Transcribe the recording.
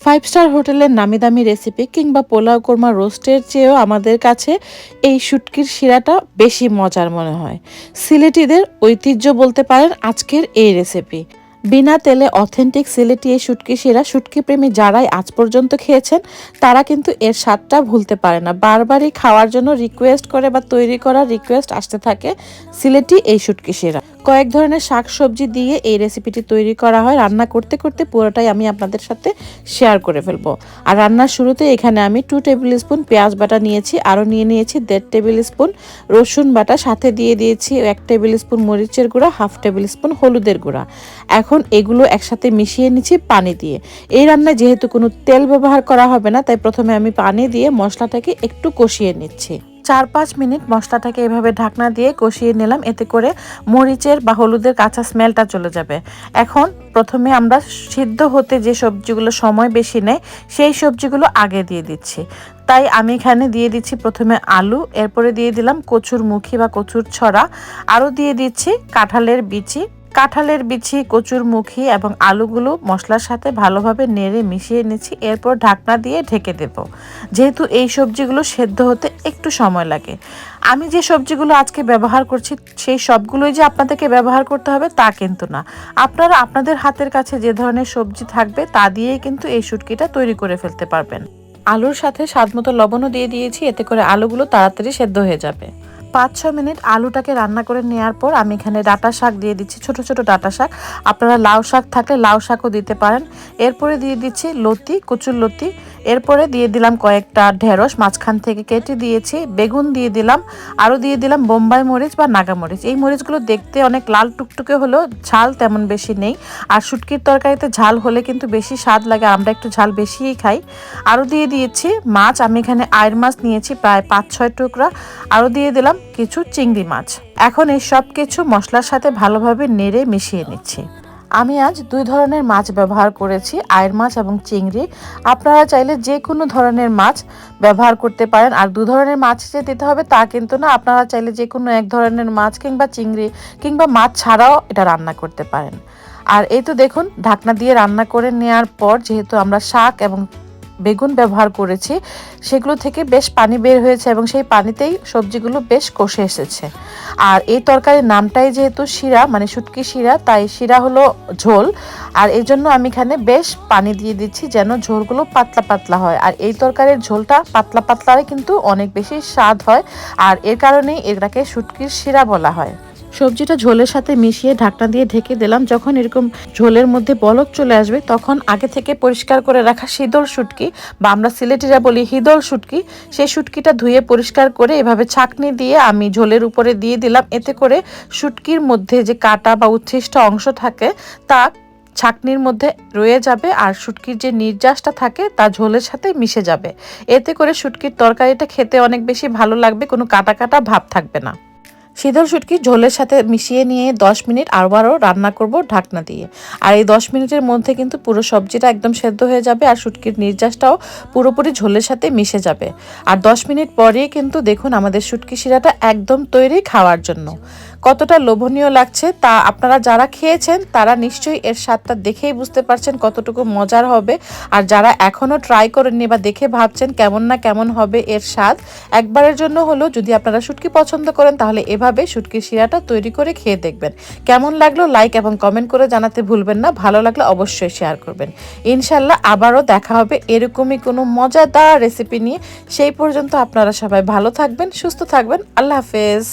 Five star হোটেলের নামি দামি রেসিপি কিংবা পোলাও কোরমা রোস্টের চেয়েও আমাদের কাছে এই শুটকির শিরাটা বেশি মজার মনে হয়। সিলেটিদের ঐতিহ্য বলতে পারেন আজকের এই রেসিপি। বিনা তেলে অথেন্টিক সিলেটি এই শুটকি শিরা, শুটকি প্রেমী যারাই আজ পর্যন্ত খেয়েছেন তারা কিন্তু এর স্বাদটা ভুলতে পারে না। বারবারই খাওয়ার জন্য রিকোয়েস্ট করে বা তৈরি করার রিকোয়েস্ট আসতে থাকে সিলেটি এই শুটকি শিরা। কয়েক ধরনের শাকসবজি দিয়ে এই রেসিপিটি তৈরি করা হয়। রান্না করতে করতে পুরোটাই আমি আপনাদের সাথে শেয়ার করে ফেলবো। আর রান্নার শুরুতে এখানে আমি 2 টেবিল স্পুন পেঁয়াজ বাটা নিয়েছি, আরও নিয়েছি 1.5 টেবিল স্পুন রসুন বাটা, সাথে দিয়ে দিয়েছি 1 টেবিল স্পুন মরিচের গুঁড়া, 1/2 টেবিল স্পুন হলুদের গুঁড়া। এখন এগুলো একসাথে মিশিয়ে নিচ্ছি পানি দিয়ে। এই রান্নায় যেহেতু কোনো তেল ব্যবহার করা হবে না, তাই প্রথমে আমি পানি দিয়ে মশলাটাকে একটু কষিয়ে নিচ্ছি। 4-5 মিনিট মশলাটাকে এভাবে ঢাকনা দিয়ে কষিয়ে নিলাম, এতে করে মরিচের বা হলুদের কাঁচা স্মেলটা চলে যাবে। এখন প্রথমে আমরা সিদ্ধ হতে যে সবজিগুলো সময় বেশি নেয় সেই সবজিগুলো আগে দিয়ে দিচ্ছি। তাই আমি এখানে দিয়ে দিচ্ছি প্রথমে আলু, এরপরে দিয়ে দিলাম কচুর মুখী বা কচুর ছড়া, আরও দিয়ে দিচ্ছি কাঁঠালের বিচি, কচুর মুখী এবং আলুগুলো মশলার সাথে ভালোভাবে নেড়ে মিশিয়ে নিচ্ছি। এরপর ঢাকনা দিয়ে ঢেকে দেব, যেহেতু এই সবজিগুলো সেদ্ধ হতে একটু সময় লাগে। আমি যে সবজিগুলো আজকে ব্যবহার করছি সেই সবগুলোই যে আপনাদেরকে ব্যবহার করতে হবে তা কিন্তু না। আপনারা আপনাদের হাতের কাছে যে ধরনের সবজি থাকবে তা দিয়েই কিন্তু এই শুটকিটা তৈরি করে ফেলতে পারবেন। আলুর সাথে স্বাদমতো লবণও দিয়ে দিয়েছি, এতে করে আলুগুলো তাড়াতাড়ি সেদ্ধ হয়ে যাবে। 5-6 মিনিট আলুটাকে রান্না করে নেওয়ার পর আমি এখানে ডাঁটা শাক দিয়ে দিচ্ছি, ছোট ছোট ডাঁটা শাক। আপনারা লাউ শাক থাকলে লাউ শাকও দিতে পারেন। এরপরে দিয়ে দিচ্ছি লতি, কচুর লতি। এরপরে দিয়ে দিলাম কয়েকটা ঢেঁড়স মাঝখান থেকে কেটে দিয়েছি, বেগুন দিয়ে দিলাম, আরও দিয়ে দিলাম বোম্বাই মরিচ বা নাগা মরিচ। এই মরিচগুলো দেখতে অনেক লাল টুকটুকে হলেও ঝাল তেমন বেশি নেই। আর শুটকির তরকারিতে ঝাল হলে কিন্তু বেশি স্বাদ লাগে, আমরা একটু ঝাল বেশিই খাই। আরও দিয়ে দিয়েছি মাছ, আমি এখানে আয়ের মাছ নিয়েছি প্রায় 5-6 টুকরা। আরও দিয়ে দিলাম কিছু চিংড়ি মাছ। এখন এই সব কিছু মশলার সাথে ভালোভাবে নেড়ে মিশিয়ে নিচ্ছি। আমি আজ 2 ধরনের মাছ ব্যবহার করেছি, আয়ের মাছ এবং চিংড়ি। আপনারা চাইলে যে কোনো ধরনের মাছ ব্যবহার করতে পারেন। আর 2 ধরনের মাছ যে দিতে হবে তা কিন্তু না, আপনারা চাইলে যে কোনো এক ধরনের মাছ কিংবা চিংড়ি কিংবা মাছ ছাড়াও এটা রান্না করতে পারেন। আর এই তো দেখুন, ঢাকনা দিয়ে রান্না করে নেওয়ার পর যেহেতু আমরা শাক এবং বেগুন ব্যবহার করেছি সেগুলো থেকে বেশ পানি বের হয়েছে এবং সেই পানিতেই সবজিগুলো বেশ কষে এসেছে। আর এই তরকারির নামটাই যেহেতু শিরা, মানে শুটকি শিরা, তাই শিরা হলো ঝোল। আর এই জন্য আমি এখানে বেশ পানি দিয়ে দিচ্ছি যেন ঝোলগুলো পাতলা পাতলা হয়। আর এই তরকারির ঝোলটা পাতলা পাতলাই কিন্তু অনেক বেশি স্বাদ হয়, আর এর কারণেই এটাকে শুটকির শিরা বলা হয়। সবজিটা ঝোলের সাথে মিশিয়ে ঢাকনা দিয়ে ঢেকে দিলাম। যখন এরকম ঝোলের মধ্যে বলক চলে আসবে তখন আগে থেকে পরিষ্কার করে রাখা শীতল শুটকি বা আমরা সিলেটিরা বলি হিদল শুটকি, সেই শুটকিটা ধুয়ে পরিষ্কার করে এভাবে ছাঁকনি দিয়ে আমি ঝোলের উপরে দিয়ে দিলাম। এতে করে শুটকির মধ্যে যে কাটা বা উচ্ছিষ্ট অংশ থাকে তা ছাঁকনির মধ্যে রয়ে যাবে, আর শুটকির যে নির্যাসটা থাকে তা ঝোলের সাথে মিশে যাবে। এতে করে শুটকির তরকারিটা খেতে অনেক বেশি ভালো লাগবে, কোনো কাটা কাটা ভাব থাকবে না। শীতল শুটকি ঝোলের সাথে মিশিয়ে নিয়ে 10 মিনিট আবারও রান্না করব ঢাকনা দিয়ে। আর এই 10 মিনিটের মধ্যে কিন্তু পুরো সবজিটা একদম সেদ্ধ হয়ে যাবে আর শুটকির নির্যাসটাও পুরোপুরি ঝোলের সাথে মিশে যাবে। আর 10 মিনিট পরেই কিন্তু দেখুন আমাদের শুটকি শিরাটা একদম তৈরি খাওয়ার জন্য। কতটা লোভনীয় লাগছে তা আপনারা যারা খেয়েছেন তারা নিশ্চয়ই এর স্বাদটা দেখেই বুঝতে পারছেন কতটুকু মজার হবে। আর যারা এখনও ট্রাই করেননি বা দেখে ভাবছেন কেমন না কেমন হবে এর স্বাদ, একবারের জন্য হলো যদি আপনারা শুটকি পছন্দ করেন তাহলে এভাবে শুটকির শিরাটা তৈরি করে খেয়ে দেখবেন। কেমন লাগলো লাইক এবং কমেন্ট করে জানাতে ভুলবেন না, ভালো লাগলে অবশ্যই শেয়ার করবেন। ইনশাল্লাহ আবারও দেখা হবে এরকমই কোনো মজাদার রেসিপি নিয়ে। সেই পর্যন্ত আপনারা সবাই ভালো থাকবেন, সুস্থ থাকবেন। আল্লাহ হাফেজ।